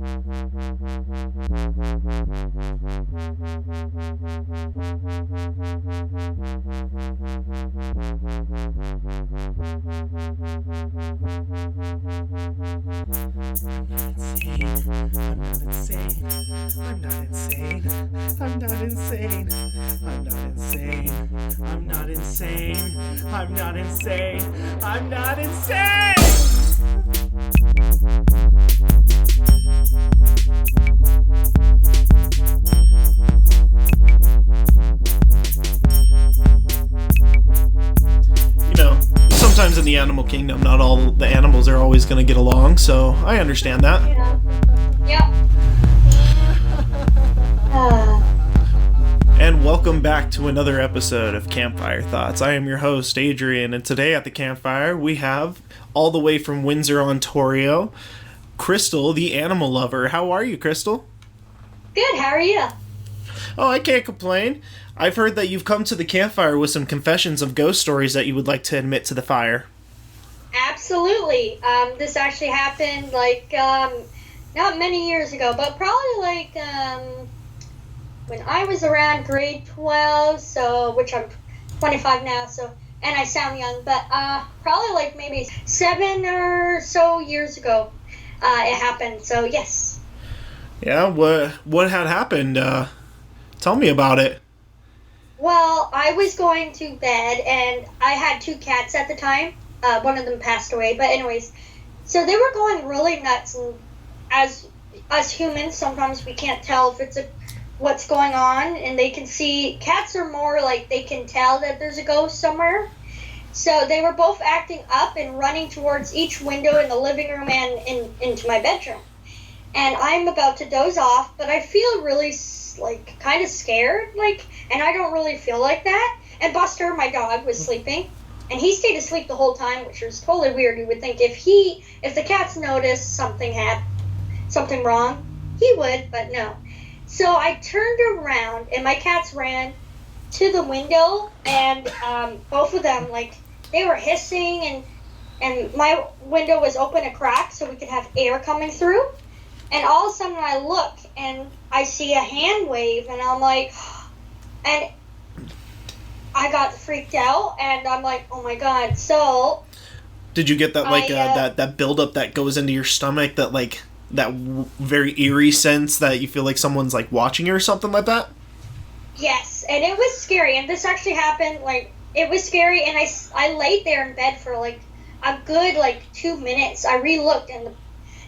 I'm not insane! You know, sometimes in the animal kingdom, not all the animals are always going to get along, so I understand that. Yeah. And welcome back to another episode of Campfire Thoughts. I am your host, Adrian, and today at the campfire we have, all the way from Windsor, Ontorio, Crystal, the animal lover. How are you, Crystal? Good, how are you? Oh, I can't complain. I've heard that you've come to the campfire with some confessions of ghost stories that you would like to admit to the fire. Absolutely. This actually happened, not many years ago, but probably, when I was around grade 12, which I'm 25 now, and I sound young, but probably maybe 7 or so years ago it happened, so yes. Yeah, what had happened? Tell me about it. Well, I was going to bed, and I had 2 cats at the time. One of them passed away, but anyways, so they were going really nuts, and as us humans, sometimes we can't tell if it's what's going on, and they can see. Cats are more like they can tell that there's a ghost somewhere. So they were both acting up and running towards each window in the living room and into my bedroom. And I'm about to doze off, but I feel really kind of scared, and I don't really feel like that. And Buster, my dog, was sleeping, and he stayed asleep the whole time, which was totally weird. You would think if the cats noticed something wrong, he would, but no. So I turned around, and my cats ran to the window, and both of them, they were hissing, and my window was open a crack so we could have air coming through. And all of a sudden I look, and I see a hand wave, and I'm like, and I got freaked out, and I'm like, oh my god. So did you get that that buildup that goes into your stomach, that very eerie sense that you feel like someone's watching you or something like that? Yes, and it was scary, and this actually happened, it was scary, and I laid there in bed for a good 2 minutes. I re-looked, and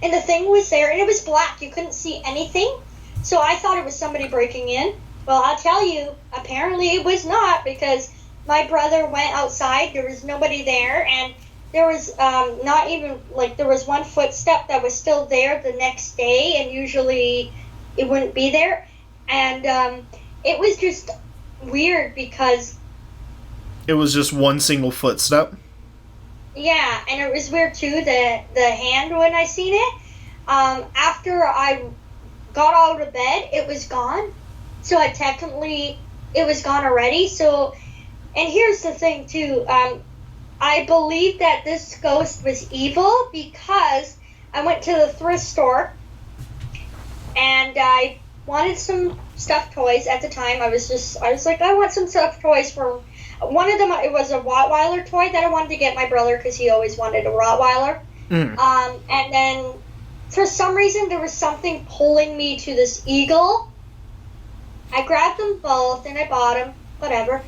the thing was there, and it was black. You couldn't see anything, so I thought it was somebody breaking in. Well, I'll tell you, apparently it was not, because my brother went outside, there was nobody there, and there was not even, there was one footstep that was still there the next day, and usually it wouldn't be there. And it was just weird because... It was just one single footstep? Yeah, and it was weird too, the hand when I seen it. After I got out of bed, it was gone. So it was gone already. So, and here's the thing too, I believe that this ghost was evil because I went to the thrift store and I wanted some stuffed toys at the time. I was like, I want some stuffed toys for one of them. It was a Rottweiler toy that I wanted to get my brother because he always wanted a Rottweiler. And then for some reason there was something pulling me to this eagle. I grabbed them both and I bought them, whatever.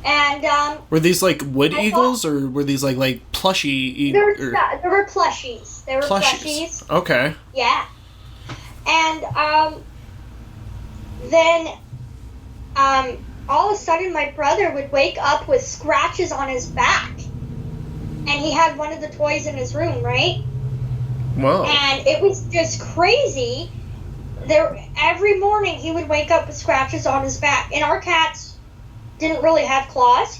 And were these wood eagles or were these plushy eagles? There were plushies. They were plushies. Okay. Yeah. And then all of a sudden my brother would wake up with scratches on his back. And he had one of the toys in his room, right? Whoa. And it was just crazy. Every morning he would wake up with scratches on his back. And our cats didn't really have claws,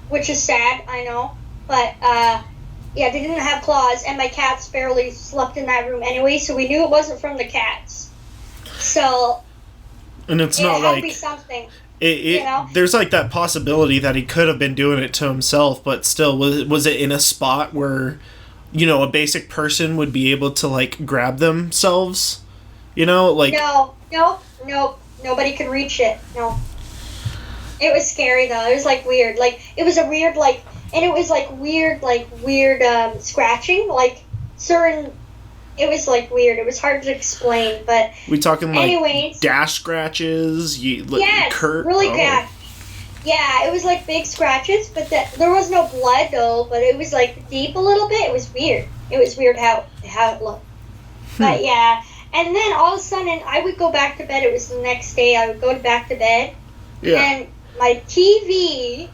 which is sad, I know. But, yeah, they didn't have claws, and my cats barely slept in that room anyway, so we knew it wasn't from the cats. So, and it's not had to be something. There's that possibility that he could have been doing it to himself, but still, was it in a spot where, a basic person would be able to, grab themselves You know, like... No. Nobody could reach it. No. It was scary, though. It was, like, weird. Like, it was a weird, like... And it was, like, weird, scratching. Like, certain... It was, like, weird. It was hard to explain, but... We talking, like, anyways, gash scratches? Yes, really gash. Yeah, it was, like, big scratches, but there was no blood, though, but it was, like, deep a little bit. It was weird. It was weird how it looked. But, yeah. And then, all of a sudden, I would go back to bed. It was the next day. I would go back to bed. Yeah. And my TV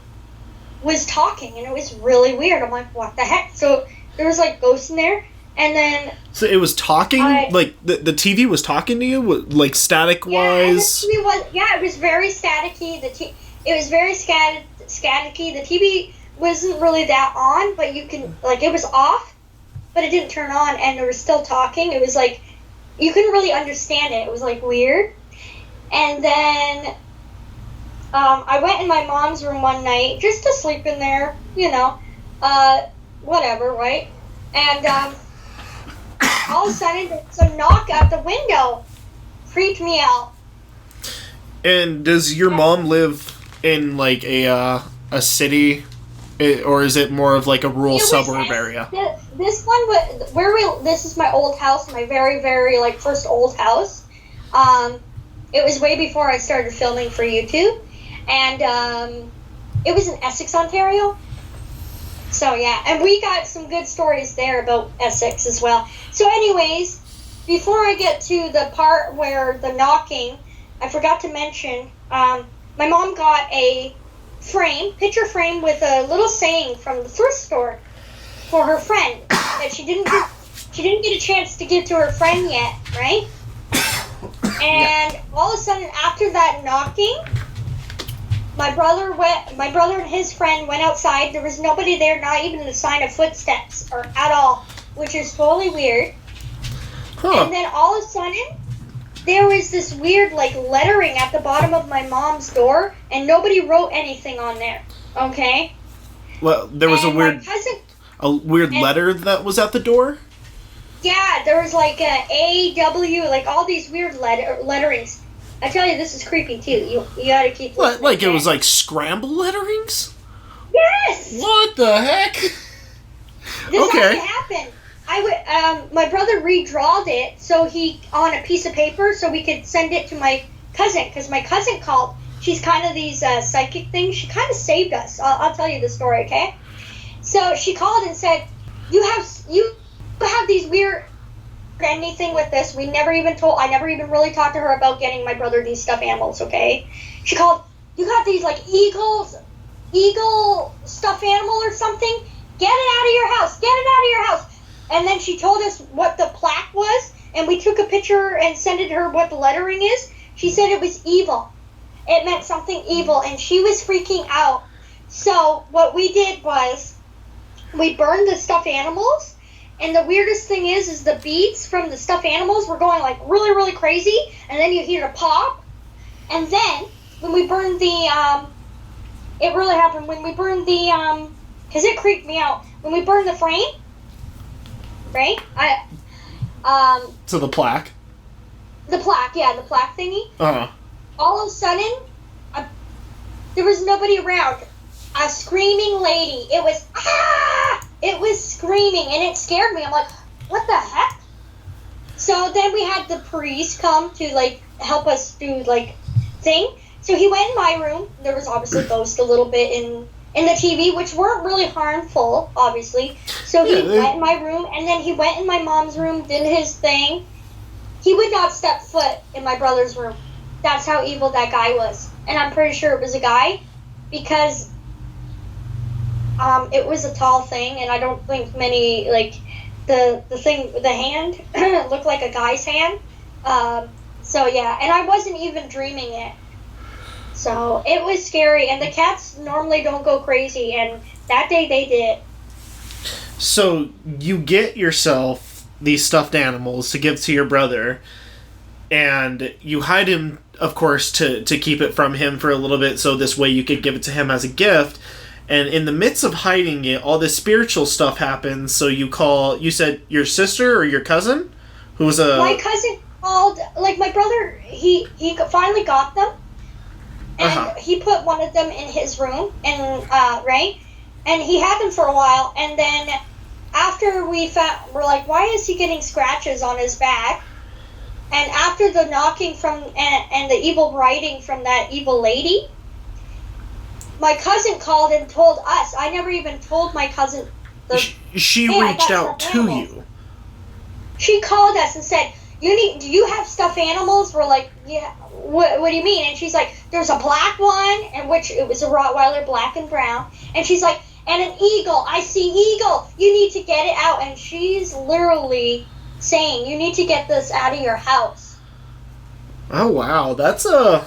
was talking, and it was really weird. I'm like, what the heck? So, there was, like, ghosts in there. And then... So it was talking? Like, the TV was talking to you? Like, static-wise? Yeah, it was very staticky. It was very staticky. The TV wasn't really that on, but you can... Like, it was off, but it didn't turn on, and it was still talking. It was, like... You couldn't really understand it. It was, like, weird. And then... I went in my mom's room one night, just to sleep in there, you know. Whatever, right? And, all of a sudden, there's a knock at the window. Freaked me out. And does your mom live in, like, a city, or is it more of, like, a rural suburb area? This one, this is my old house, my very, very, like, first old house. It was way before I started filming for YouTube. And, it was in Essex, Ontario. So, yeah, and we got some good stories there about Essex as well. So, anyways, before I get to the part where the knocking, I forgot to mention, my mom got a picture frame with a little saying from the thrift store for her friend that she didn't get a chance to give to her friend yet, right? And all of a sudden, after that knocking... My brother and his friend went outside. There was nobody there, not even a sign of footsteps or at all, which is totally weird. Huh. And then all of a sudden, there was this weird, like, lettering at the bottom of my mom's door, and nobody wrote anything on there. Okay? Well, there was a weird letter that was at the door? Yeah, there was, like, a A-W, like, all these weird letterings. I tell you, this is creepy, too. You gotta keep listening. What, like it was like scramble letterings? Yes! What the heck? This actually happened. My brother redrawed it on a piece of paper so we could send it to my cousin, because my cousin called. She's kind of these psychic things. She kind of saved us. I'll tell you the story, okay? So she called and said, you have these weird... anything with this. I never even really talked to her about getting my brother these stuffed animals, okay? She called, you got these, like, eagle stuffed animal or something? Get it out of your house! And then she told us what the plaque was, and we took a picture and sent it to her what the lettering is. She said it was evil. It meant something evil, and she was freaking out. So what we did was, we burned the stuffed animals. And the weirdest thing is the beads from the stuffed animals were going, like, really, really crazy. And then you hear a pop. And then, when we burned the, it really happened. When we burned the, because it creeped me out. When we burned the frame, right? So the plaque? The plaque, yeah, the plaque thingy. Uh-huh. All of a sudden, there was nobody around. A screaming lady. It was, ah! It was screaming, and it scared me. I'm like, what the heck? So then we had the priest come to, like, help us do, like, thing. So he went in my room. There was obviously ghosts a little bit in the TV, which weren't really harmful, obviously. So he went in my room, and then he went in my mom's room, did his thing. He would not step foot in my brother's room. That's how evil that guy was. And I'm pretty sure it was a guy, because... it was a tall thing, and I don't think many, like, the hand looked like a guy's hand. So, yeah, and I wasn't even dreaming it. So, it was scary, and the cats normally don't go crazy, and that day they did. So, you get yourself these stuffed animals to give to your brother, and you hide him, of course, to keep it from him for a little bit, so this way you could give it to him as a gift. And in the midst of hiding it, all this spiritual stuff happens. So you said your sister or your cousin, who was my cousin. called, like, my brother, he finally got them, and he put one of them in his room, and right, and he had them for a while, and then after we're like, why is he getting scratches on his back? And after the knocking from and the evil writing from that evil lady, my cousin called and told us. I never even told my cousin. She reached out to you. She called us and said, do you have stuffed animals? We're like, yeah. What do you mean? And she's like, there's a black one, and which it was a Rottweiler, black and brown. And she's like, and an eagle. I see eagle. You need to get it out. And she's literally saying, you need to get this out of your house. Oh, wow. That's a...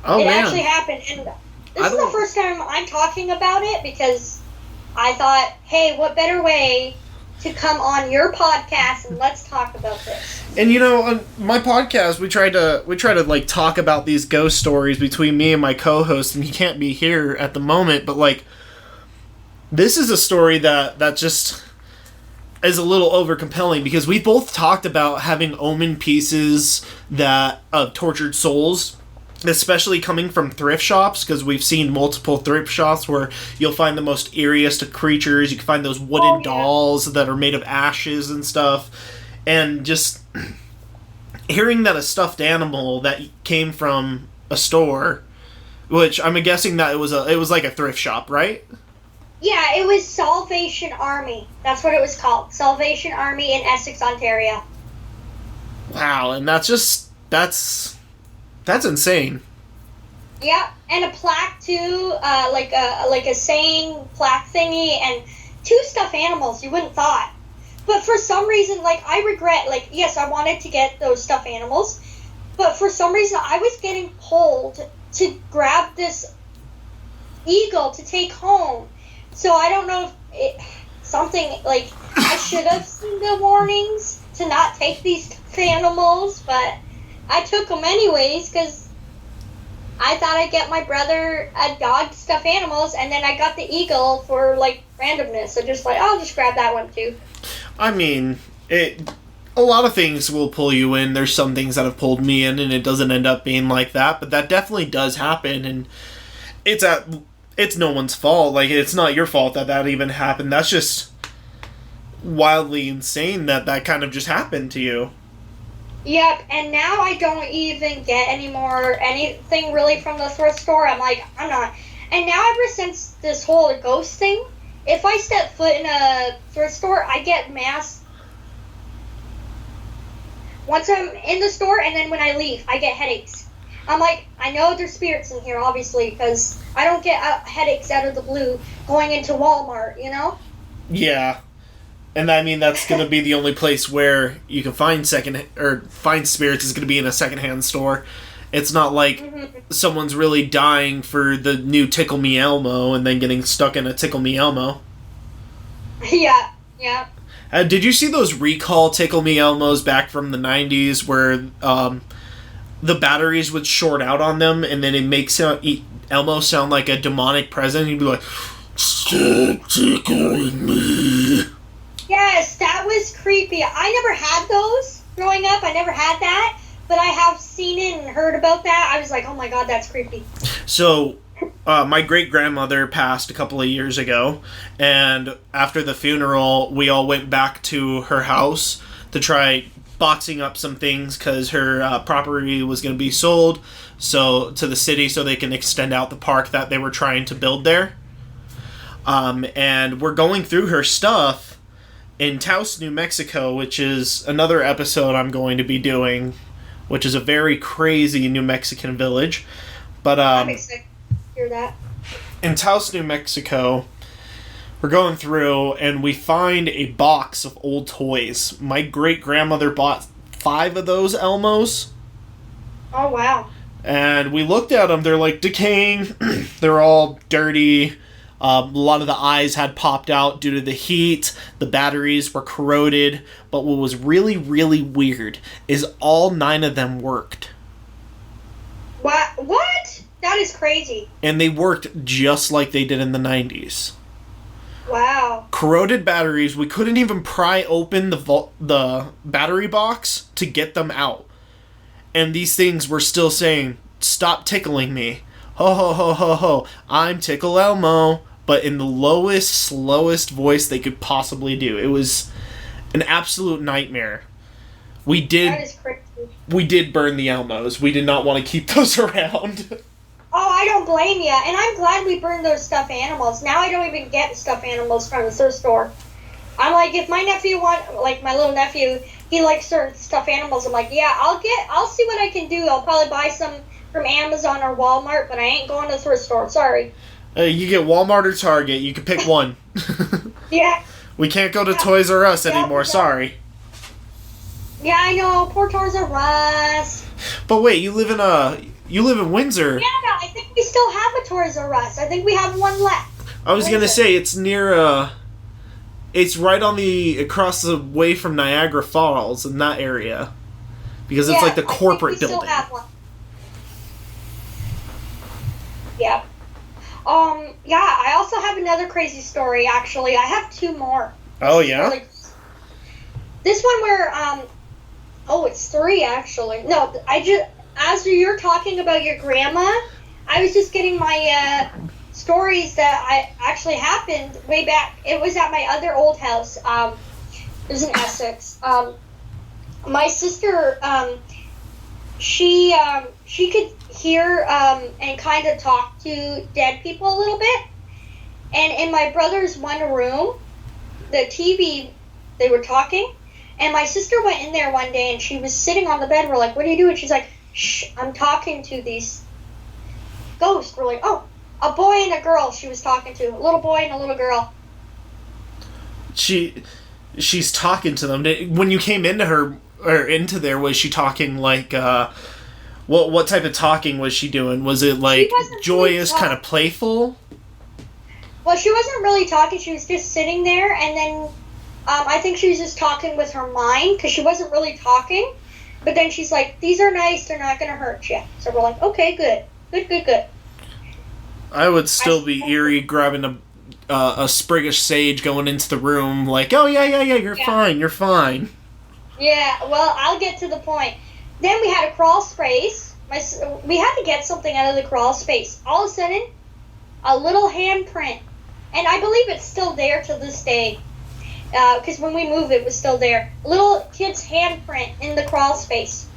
Oh, it man. Actually happened. And this is the first time I'm talking about it, because I thought, hey, what better way to come on your podcast and let's talk about this. And you know, on my podcast, we try to like talk about these ghost stories between me and my co-host, and he can't be here at the moment, but like, this is a story that just is a little over compelling, because we both talked about having omen pieces that of tortured souls, especially coming from thrift shops, because we've seen multiple thrift shops where you'll find the most eeriest of creatures. You can find those wooden dolls that are made of ashes and stuff, and just hearing that a stuffed animal that came from a store, which I'm guessing that it was like a thrift shop, right? Yeah, it was Salvation Army. That's what it was called. Salvation Army in Essex, Ontario. Wow, and that's insane. Yeah, and a plaque too, like a saying plaque thingy, and 2 stuffed animals. You wouldn't thought, but for some reason, like, I regret. Like, yes, I wanted to get those stuffed animals, but for some reason, I was getting pulled to grab this eagle to take home. So I don't know if something like I should have seen the warnings to not take these stuffed animals, but I took them anyways, because I thought I'd get my brother a dog stuffed animals, and then I got the eagle for, like, randomness. So just like, I'll just grab that one too. I mean, a lot of things will pull you in. There's some things that have pulled me in, and it doesn't end up being like that, but that definitely does happen, and it's no one's fault. Like, it's not your fault that even happened. That's just wildly insane that kind of just happened to you. Yep, and now I don't even get anything really from the thrift store. I'm like, I'm not. And now ever since this whole ghost thing, if I step foot in a thrift store, I get mass. Once I'm in the store, and then when I leave, I get headaches. I'm like, I know there's spirits in here, obviously, because I don't get headaches out of the blue going into Walmart, you know? Yeah. And I mean, that's going to be the only place where you can find spirits is going to be in a secondhand store. It's not like someone's really dying for the new Tickle Me Elmo and then getting stuck in a Tickle Me Elmo. Yeah. Did you see those recall Tickle Me Elmos back from the 90s where the batteries would short out on them, and then it makes Elmo sound like a demonic presence? He'd be like, "Stop tickling me." Yes, that was creepy. I never had those growing up. I never had that, but I have seen it and heard about that. I was like, oh my god, that's creepy. So, my great-grandmother passed a couple of years ago, and after the funeral, we all went back to her house to try boxing up some things, because her property was going to be sold to the city so they can extend out the park that they were trying to build there. And we're going through her stuff in Taos, New Mexico, which is another episode I'm going to be doing, which is a very crazy New Mexican village. But I'm excited to hear that. In Taos, New Mexico, we're going through and we find a box of old toys. My great-grandmother bought 5 of those Elmos. Oh, wow. And we looked at them. They're like decaying. They're all dirty. A lot of the eyes had popped out due to the heat. The batteries were corroded. But what was really, really weird is all 9 of them worked. What? That is crazy. And they worked just like they did in the 90s. Wow. Corroded batteries. We couldn't even pry open the battery box to get them out. And these things were still saying, "Stop tickling me. Ho ho ho ho ho. I'm Tickle Elmo." But in the lowest, slowest voice they could possibly do. It was an absolute nightmare. That is crazy. We did burn the Elmos. We did not want to keep those around. Oh, I don't blame you. And I'm glad we burned those stuffed animals. Now I don't even get stuffed animals from the thrift store. I'm like, if my nephew my little nephew, he likes certain stuffed animals. I'm like, yeah, I'll see what I can do. I'll probably buy some from Amazon or Walmart, but I ain't going to the thrift store. Sorry. You get Walmart or Target. You can pick one. Yeah. We can't go to Toys R Us anymore. Sorry. Yeah, I know. Poor Toys R Us. But wait, you live in Windsor. Yeah, I think we still have a Toys R Us. I think we have one left. I was gonna say it's near. It's right across the way from Niagara Falls in that area, because it's like the corporate building. Still have one. Yeah. Yeah, I also have another crazy story, actually. I have two more. Oh, yeah? This one where, it's three, actually. No, as you're talking about your grandma, I was just getting my, stories that actually happened way back. It was at my other old house. It was in Essex. My sister, she could hear and kind of talk to dead people a little bit. And in my brother's one room, the TV, they were talking. And my sister went in there one day and she was sitting on the bed. We're like, what are you doing? She's like, shh, I'm talking to these ghosts. We're like, oh, a boy and a girl she was talking to. A little boy and a little girl. She's talking to them. When you came into there, was she talking like, what type of talking was she doing? Was it like joyous, kind of playful? Well, she wasn't really talking. She was just sitting there, and then I think she was just talking with her mind, because she wasn't really talking. But then she's like, these are nice, they're not going to hurt you. So we're like, okay, good. I would still be eerie grabbing a sprig of sage going into the room like, oh, yeah, you're fine. Yeah, well, I'll get to the point. Then we had a crawl space. We had to get something out of the crawl space. All of a sudden, a little handprint. And I believe it's still there to this day. Because when we moved, it was still there. A little kid's handprint in the crawl space.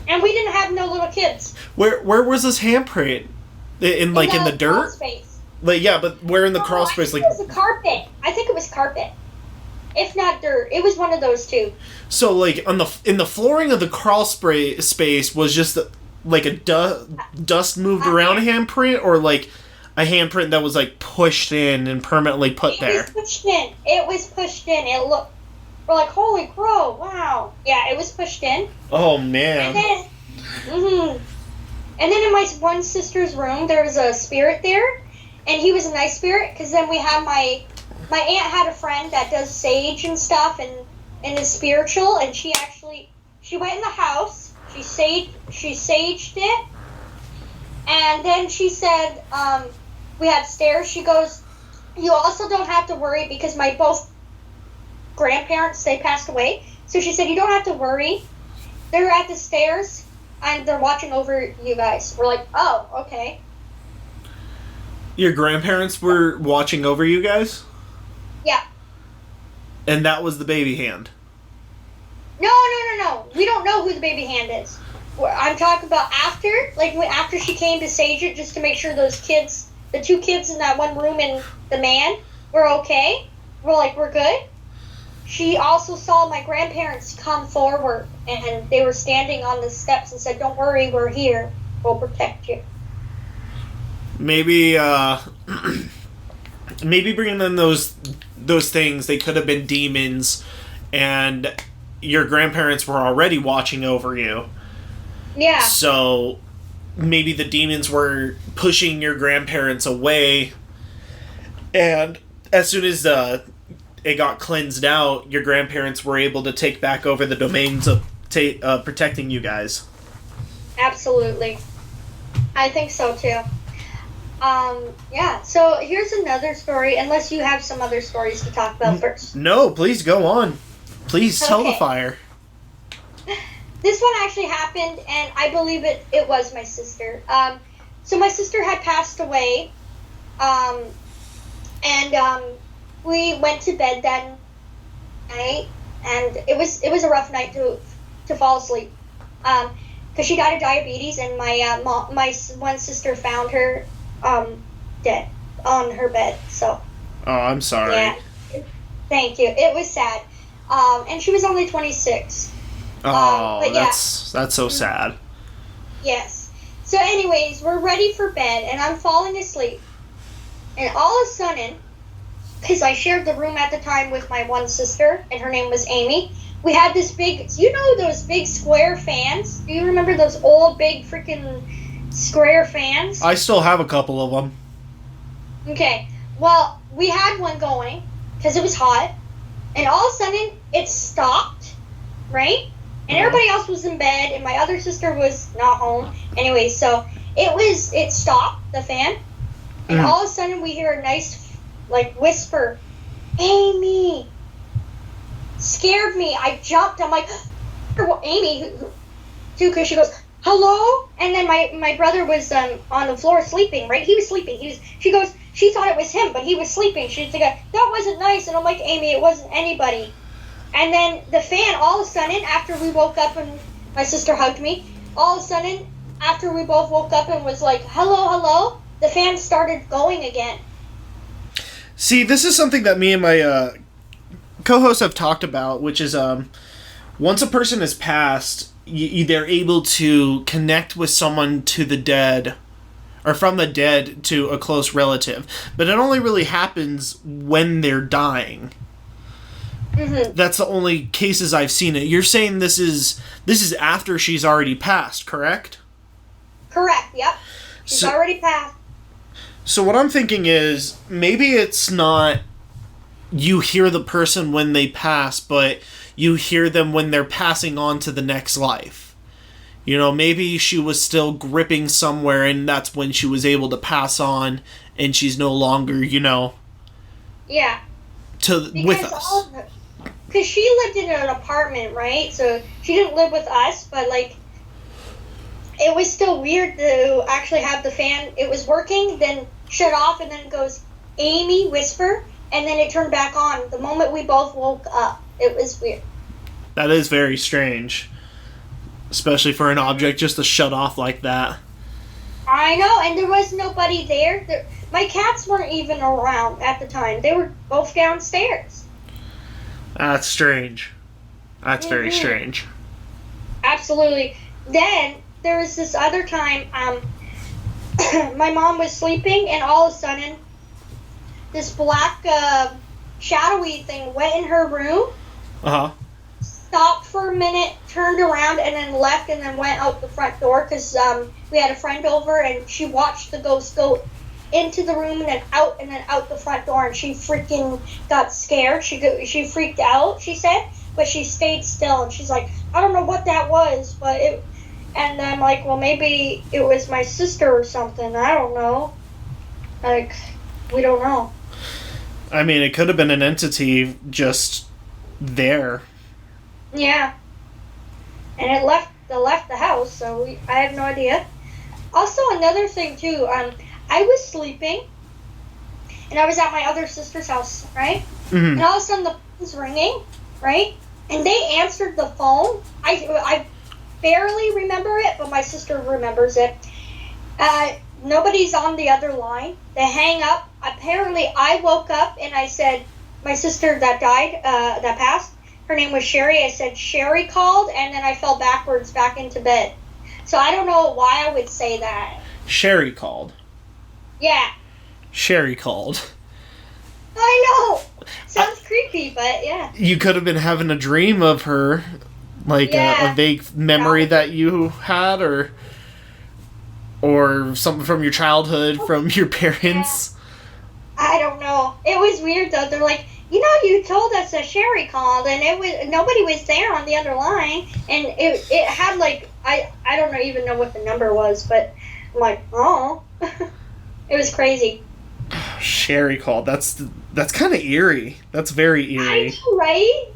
And we didn't have no little kids. Where was this handprint? In the dirt? Crawl space. Like, yeah, but where in the crawl space? I think it was a carpet. I think it was carpet. If not dirt. It was one of those two. So, like, in the flooring of the crawl space was just, like, a dust moved around handprint, or, like, a handprint that was, like, pushed in and permanently put there? It was pushed in. We're like, holy crow, wow. Yeah, it was pushed in. Oh, man. And then in my one sister's room, there was a spirit there, and he was a nice spirit, because then we had my aunt had a friend that does sage and stuff, and is spiritual, and she went in the house, she saged it, and then she said, we had stairs, she goes, you also don't have to worry, because my both grandparents, they passed away, so she said, you don't have to worry, they're at the stairs, and they're watching over you guys. We're like, oh, okay. Your grandparents were watching over you guys? Yeah. And that was the baby hand? No. We don't know who the baby hand is. I'm talking about after she came to sage it, just to make sure those kids, the two kids in that one room and the man, were okay. We're like, we're good. She also saw my grandparents come forward, and they were standing on the steps and said, don't worry, we're here. We'll protect you. Maybe bringing in those things, they could have been demons, and your grandparents were already watching over you. Yeah. So maybe the demons were pushing your grandparents away, and as soon as it got cleansed out, your grandparents were able to take back over the domains of protecting you guys. Absolutely. I think so, too. Yeah, so here's another story, unless you have some other stories to talk about first. No, please go on. Please tell the Okay. fire. This one actually happened, and I believe it was my sister. So my sister had passed away, and we went to bed that night, and it was a rough night to fall asleep. Because she died of diabetes, and my one sister found her dead on her bed. So Oh, I'm sorry. yeah, thank you. It was sad, and she was only 26. Oh, But yeah. that's so sad. Yes. So, anyways, we're ready for bed, and I'm falling asleep, and all of a sudden, because I shared the room at the time with my one sister, and her name was Amy. We had this big, those big square fans? Do you remember those old big freaking square fans? I still have a couple of them. Okay, well, we had one going, because it was hot, and all of a sudden, it stopped, right? And everybody else was in bed, and my other sister was not home. Anyway, so it stopped, the fan, and all of a sudden, we hear a nice, whisper, Amy! Scared me. I jumped. I'm like, Amy, too, because she goes, hello? And then my brother was on the floor sleeping, right? He was sleeping. She thought it was him, but he was sleeping. She's like, that wasn't nice. And I'm like, Amy, it wasn't anybody. And then the fan, all of a sudden, after we woke up and my sister hugged me, all of a sudden, after we both woke up and was like, hello, hello, the fan started going again. See, this is something that me and my co-hosts have talked about, which is once a person has passed, they're able to connect with someone to the dead, or from the dead to a close relative. But it only really happens when they're dying. Mm-hmm. That's the only cases I've seen it. You're saying this is after she's already passed, correct? Correct, yep. She's already passed. So what I'm thinking is, maybe it's not you hear the person when they pass, but you hear them when they're passing on to the next life. You know, maybe she was still gripping somewhere, and that's when she was able to pass on, and she's no longer, Yeah. with us. Because she lived in an apartment, right? So she didn't live with us, but, it was still weird to actually have the fan. It was working, then shut off, and then it goes, Amy, whisper, and then it turned back on the moment we both woke up. It was weird. That is very strange. Especially for an object just to shut off like that. I know, and there was nobody there. My cats weren't even around at the time. They were both downstairs. That's strange. That's very strange. Absolutely. Then, there was this other time, my mom was sleeping, and all of a sudden, this black, shadowy thing went in her room. Uh-huh. Stopped for a minute, turned around, and then left, and then went out the front door, because we had a friend over, and she watched the ghost go into the room and then out the front door, and she freaking got scared. She freaked out, she said, but she stayed still, and she's like, I don't know what that was, but it, and I'm like, well, maybe it was my sister or something, I don't know, we don't know. I mean, it could have been an entity just there. Yeah, and it left the house, so I have no idea. Also, another thing too, I was sleeping, and I was at my other sister's house, right? Mm-hmm. And all of a sudden the phone's ringing, right? And they answered the phone. I barely remember it, but my sister remembers it. Nobody's on the other line. They hang up. Apparently, I woke up and I said, my sister that died, that passed, her name was Sherry. I said, Sherry called, and then I fell backwards back into bed. So I don't know why I would say that. Sherry called. Yeah. Sherry called. I know. Sounds creepy, but yeah. You could have been having a dream of her, a vague memory that you had, or something from your childhood, from your parents. Yeah. I don't know. It was weird though. They're like, you told us that Sherry called, and nobody was there on the other line, and it had I don't even know what the number was, but I'm like, oh. It was crazy. Sherry called. That's kind of eerie. That's very eerie. I know, right?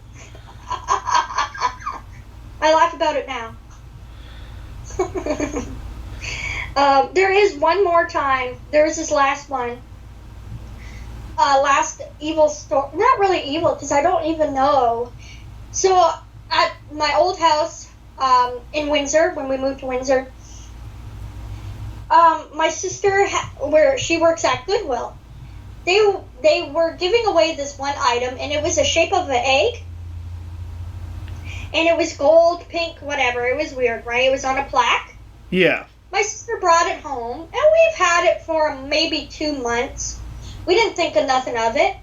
I laugh about it now. There is one more time. There is this last one. Last evil story. Not really evil, because I don't even know. So, at my old house in Windsor, when we moved to Windsor, my sister, where she works at Goodwill, they were giving away this one item, and it was the shape of an egg. And it was gold, pink, whatever. It was weird, right? It was on a plaque. Yeah. My sister brought it home, and we've had it for maybe 2 months. We didn't think of nothing of it.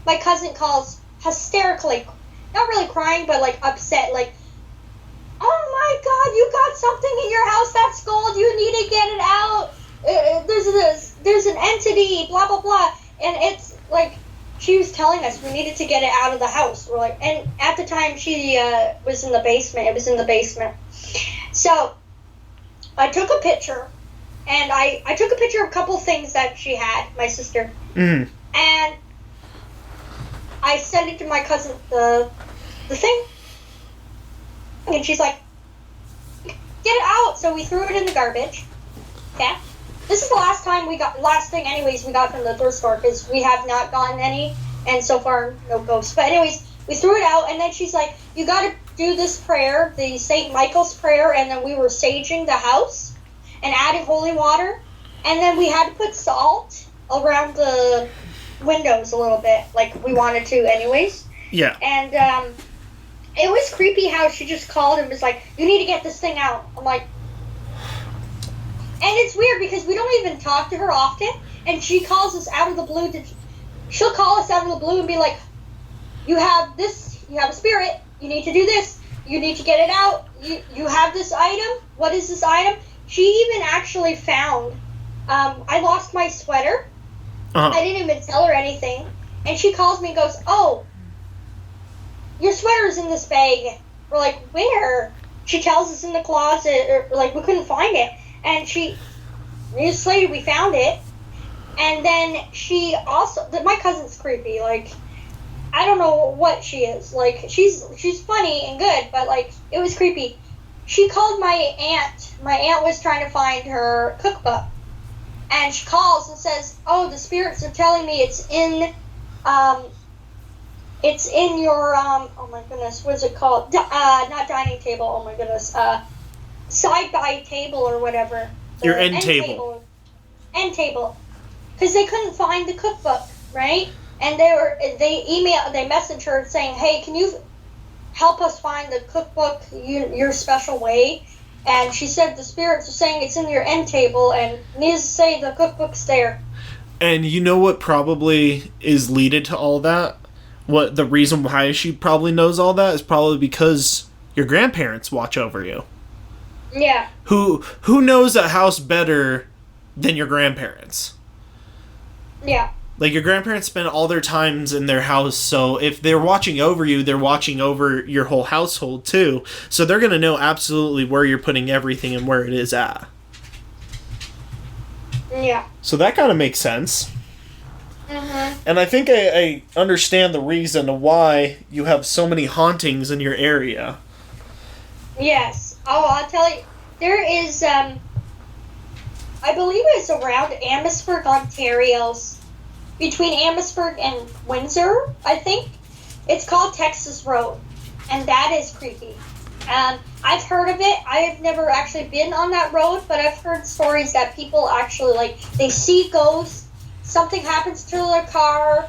My cousin calls hysterically, not really crying, but like upset, like, "Oh my God, you got something in your house that's gold. You need to get it out. There's an entity, blah blah blah." And it's like, she was telling us we needed to get it out of the house. We're like, and at the time she was in the basement. It was in the basement. So I took a picture, and I took a picture of a couple things that she had, my sister. Mm. And I sent it to my cousin, the thing. And she's like, "Get it out." So we threw it in the garbage. Okay. This is the last thing anyways we got from the thrift store, because we have not gotten any, and so far no ghosts. But anyways, we threw it out, and then she's like, "You got to do this prayer, the St. Michael's prayer," and then we were saging the house and adding holy water, and then we had to put salt around the windows a little bit, like we wanted to anyways. Yeah. And it was creepy how she just called and was like, "You need to get this thing out." I'm like, and it's weird because we don't even talk to her often, and she calls us out of the blue. She'll call us out of the blue and be like, "You have this, you have a spirit, you need to do this, you need to get it out, you have this item, what is this item?" She even actually found, I lost my sweater. Uh-huh. I didn't even tell her anything, and she calls me and goes, "Oh, your sweater's in this bag." We're like, "Where?" She tells us in the closet, or like we couldn't find it. And years later, we found it. And then she also, my cousin's creepy. Like, I don't know what she is. Like, she's funny and good, but like, it was creepy. She called my aunt. My aunt was trying to find her cookbook. And she calls and says, "Oh, the spirits are telling me it's in your, oh my goodness, what is it called? Not dining table, oh my goodness, side-by table or whatever. Your end table. End table. Because they couldn't find the cookbook, right? And they messaged her saying, "Hey, can you help us find the cookbook your special way?" And she said the spirits are saying it's in your end table, and needless to say, the cookbook's there. And you know what probably is leaded to all that? What the reason why she probably knows all that is probably because your grandparents watch over you. Yeah. Who knows a house better than your grandparents? Yeah. Like, your grandparents spend all their times in their house, so if they're watching over you, they're watching over your whole household too. So they're going to know absolutely where you're putting everything and where it is at. Yeah. So that kind of makes sense. Mm-hmm. And I think I understand the reason why you have so many hauntings in your area. Yes. Oh, I'll tell you. There is, I believe it's around Amherstburg, Ontario. Between Amherstburg and Windsor, I think. It's called Texas Road. And that is creepy. I've heard of it. I have never actually been on that road, but I've heard stories that people actually, like, they see ghosts, something happens to their car.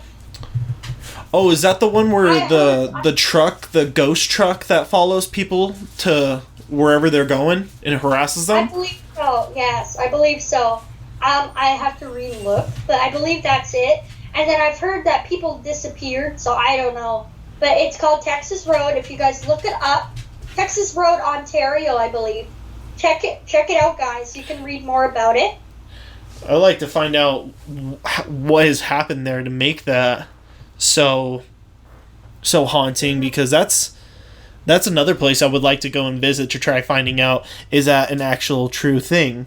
Oh, is that the one where the ghost truck that follows people to wherever they're going and harasses them? I believe so, yes. I believe so. I have to re-look, but I believe that's it. And then I've heard that people disappeared, so I don't know. But it's called Texas Road. If you guys look it up, Texas Road, Ontario, I believe. Check it out, guys. You can read more about it. I'd like to find out what has happened there to make that so haunting, because that's another place I would like to go and visit to try finding out, is that an actual true thing?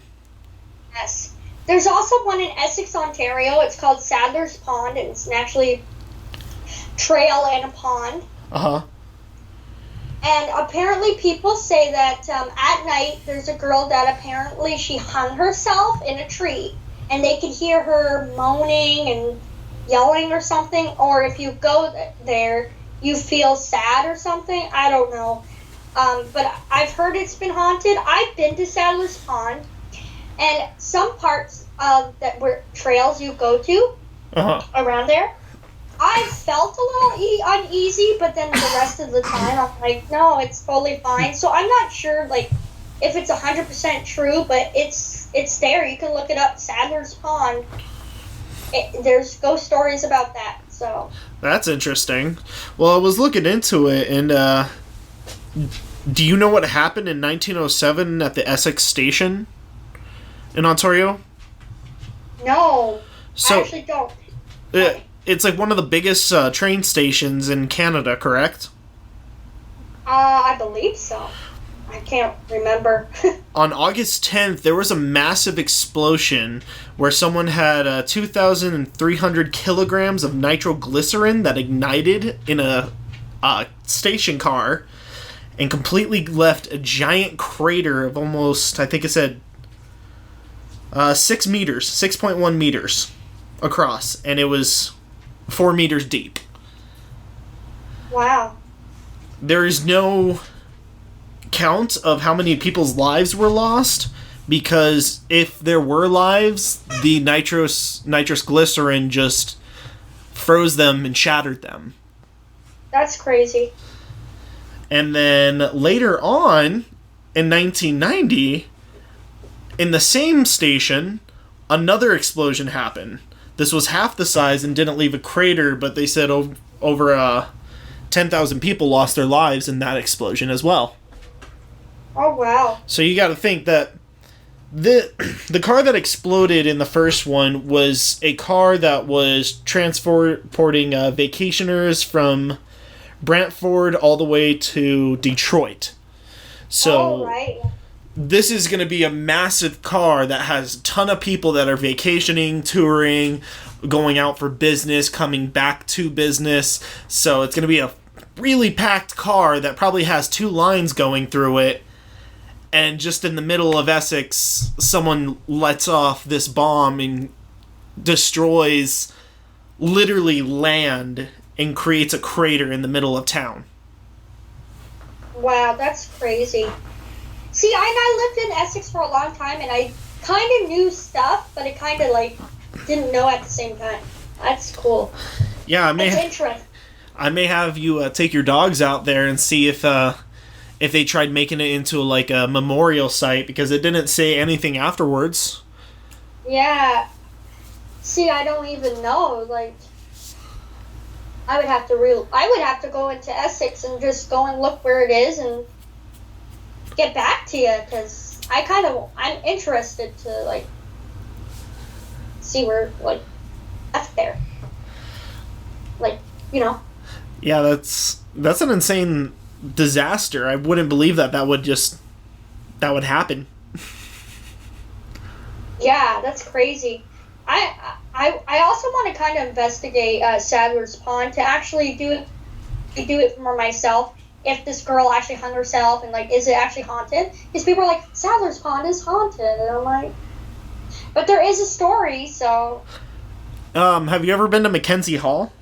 Yes. There's also one in Essex, Ontario. It's called Sadler's Pond, and it's actually trail and a pond. Uh-huh. And apparently people say that at night there's a girl that apparently she hung herself in a tree, and they could hear her moaning and yelling or something, or if you go there, you feel sad or something. I don't know. But I've heard it's been haunted. I've been to Sadler's Pond, and some parts that were trails you go to around there, I felt a little uneasy, but then the rest of the time I'm like, no, it's totally fine. So I'm not sure, like, if it's 100% true, but it's there. You can look it up, Sadler's Pond. There's ghost stories about that. So that's interesting. Well, I was looking into it, and do you know what happened in 1907 at the Essex station in Ontario? No, so, I actually don't. It's like one of the biggest train stations in Canada, correct? I believe so. I can't remember. On August 10th, there was a massive explosion where someone had 2,300 kilograms of nitroglycerin that ignited in a station car and completely left a giant crater of almost, I think it said, 6 meters, 6.1 meters across, and it was 4 meters deep. Wow. There is no count of how many people's lives were lost, because if there were lives, the nitrous glycerin just froze them and shattered them. That's crazy. And then later on, in 1990, in the same station, another explosion happened. This was half the size and didn't leave a crater, but they said over 10,000 people lost their lives in that explosion as well. Oh, wow. So you got to think that the car that exploded in the first one was a car that was transporting vacationers from Brantford all the way to Detroit. So right. This is going to be a massive car that has a ton of people that are vacationing, touring, going out for business, coming back to business. So it's going to be a really packed car that probably has 2 lines going through it. And just in the middle of Essex, someone lets off this bomb and destroys literally land and creates a crater in the middle of town. Wow, that's crazy. See, I lived in Essex for a long time, and I kind of knew stuff, but I kind of, like, didn't know at the same time. That's cool. Yeah, It's interesting. I may have you take your dogs out there and see if they tried making it into, like, a memorial site, because it didn't say anything afterwards. Yeah. See, I don't even know, like, I would have to go into Essex and just go and look where it is and get back to you, because I'm interested to, like, see where, like, that's there. Like, you know. Yeah, that's an insane disaster. I wouldn't believe that would happen. Yeah, that's crazy. I also want to kind of investigate Sadler's Pond to actually do it for myself. If this girl actually hung herself, and, like, is it actually haunted? Because people are like, Sadler's Pond is haunted, and I'm like, but there is a story, so. Have you ever been to Mackenzie Hall?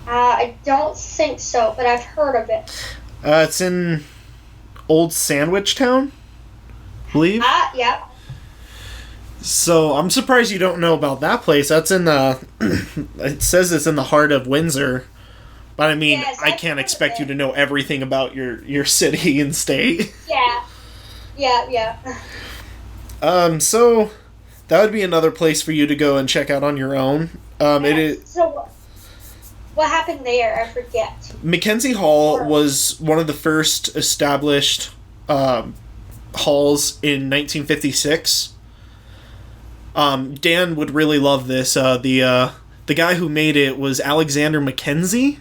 I don't think so, but I've heard of it. It's in Old Sandwich Town, I believe. Yeah. So I'm surprised you don't know about that place. That's in the. It says it's in the heart of Windsor, but I mean, yes, I can't expect you to know everything about your city and state. Yeah. So that would be another place for you to go and check out on your own. It is. So what happened there? I forget. Mackenzie Hall was one of the first established halls in 1956. Dan would really love this. The guy who made it was Alexander Mackenzie.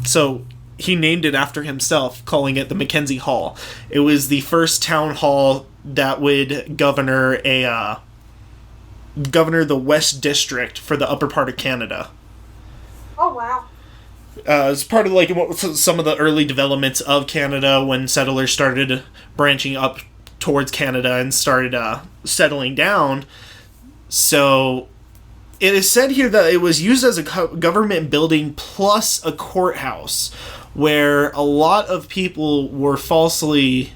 So he named it after himself, calling it the Mackenzie Hall. It was the first town hall that would governor the West District for the upper part of Canada. Oh, wow. It's part of like some of the early developments of Canada when settlers started branching up towards Canada and started settling down. So it is said here that it was used as a government building plus a courthouse where a lot of people were falsely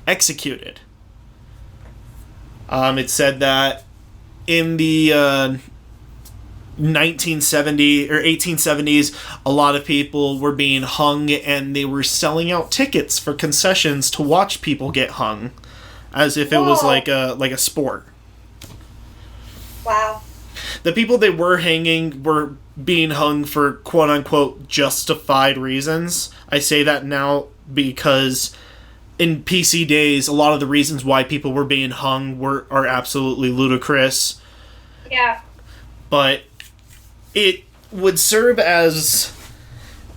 executed. It said that in the 1970 or 1870s, a lot of people were being hung and they were selling out tickets for concessions to watch people get hung as if it was like a sport. Wow. The people they were hanging were being hung for quote-unquote justified reasons. I say that now because in PC days, a lot of the reasons why people were being hung are absolutely ludicrous. Yeah. But it would serve as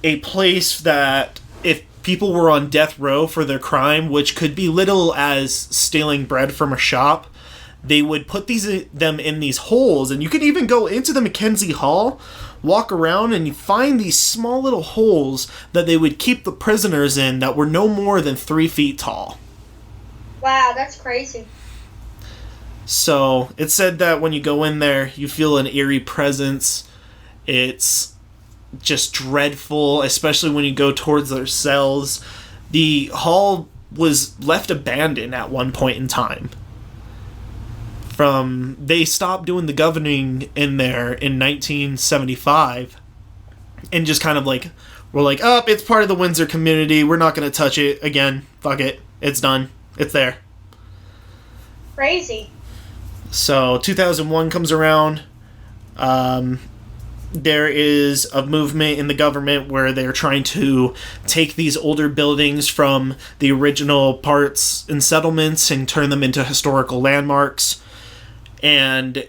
a place that if people were on death row for their crime, which could be little as stealing bread from a shop, they would put them in these holes, and you could even go into the Mackenzie Hall, walk around, and you find these small little holes that they would keep the prisoners in that were no more than 3 feet tall. Wow, that's crazy. So, it said that when you go in there, you feel an eerie presence. It's just dreadful, especially when you go towards their cells. The hall was left abandoned at one point in time. They stopped doing the governing in there in 1975 and just kind of like, we're like, oh, it's part of the Windsor community. We're not going to touch it again. Fuck it. It's done. It's there. Crazy. So 2001 comes around. There is a movement in the government where they're trying to take these older buildings from the original parts and settlements and turn them into historical landmarks, and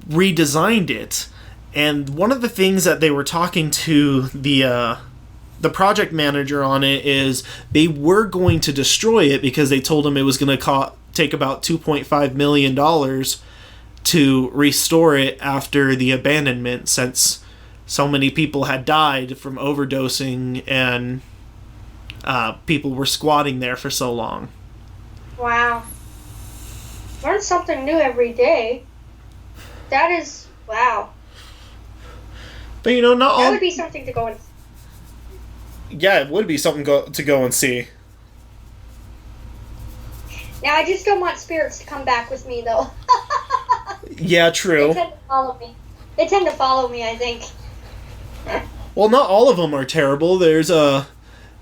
redesigned it. And one of the things that they were talking to the project manager on it is they were going to destroy it because they told him it was going to take about $2.5 million to restore it after the abandonment, since so many people had died from overdosing and people were squatting there for so long. Wow. Learn something new every day. That is, wow. But not all... That would be something to go and... Yeah, it would be something to go and see. Now, I just don't want spirits to come back with me, though. Yeah, true. They tend to follow me, I think. Well, not all of them are terrible. There's one